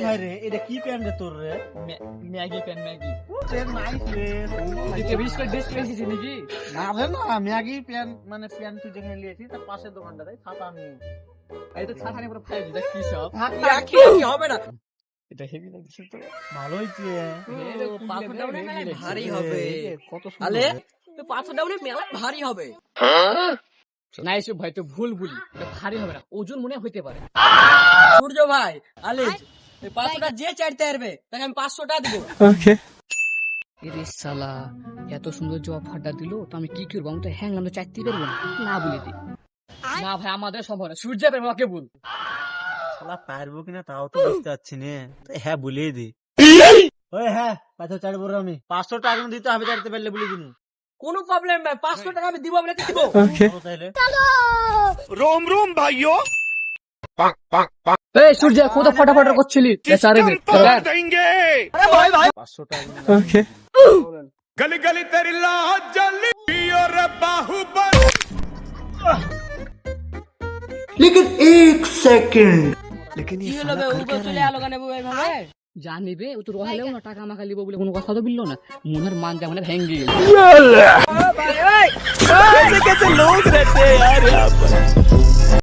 ভাই রে এটা কি প্যান্ট রে তোর রে? ম্যাগি প্যান ম্যাগি নাইস রে। নাকি না রে না, ম্যাগি প্যান্ট মানে প্যান্ট তুই যেখানে নিয়েছি তার পাশের দোকানটাতে ছাতা আমি। এই তো ছাতানি পুরো ফাইভ দা কি সব কি হবে না, এটা হেভি লাগছে তো ভালো হয়েছে। পাথরটা মনে হয় মেলায় ভারী হবে। কত আলে সুন্দর। পাথরটা মনে হয় মেলায় ভারী হবে। না এসব ভাই তো ভুল বলি, এটা ভারী হবে না, ওজন মনে হইতে পারে। সূর্য ভাই, আলে এই পাথরটা যে চাইতে পারবে তাকে আমি 500 টাকা দিব। এরে শালা এত সুন্দর যে অফারটা দিল, তো আমি কি করবো? আমি তো হ্যাংলাম তো চাইতে পারবো না, না বলে দি। না ভাই আমাদের সম্ভব না, সূর্য পারবো ওকে বল। শালা পারবো কিনা তাও তো বুঝতে পারছি না। হ্যাঁ বলিয়ে দি। ওই হ্যাঁ পাথর চাড়বো আমি 500 টাকা দিতে হবে, চাইতে পারলে বলে দিন। কোনো প্রবলেম নাই, 500 টাকা আমি দিব, আমরা দিব। তাইলে रोम रोम भाइयों এই সূর্য কত ফটাফট করছিলি বেচারে রে तोड़ देंगे। আরে ভাই ভাই 500 টাকা गली गली तेरी लाज जली और बाहुबली। কি হলো বে, উপর চলে আলো কেন ভাই ভাই? জানিবে ও তো রহালেও না টাকা মাখা লিব বলে কোনো কথা তো বললো না, মনের মান যেমন ভেঙ্গে গেল। ভাই, এই! कैसे कैसे लोग रहते हैं यार यहाँ पर।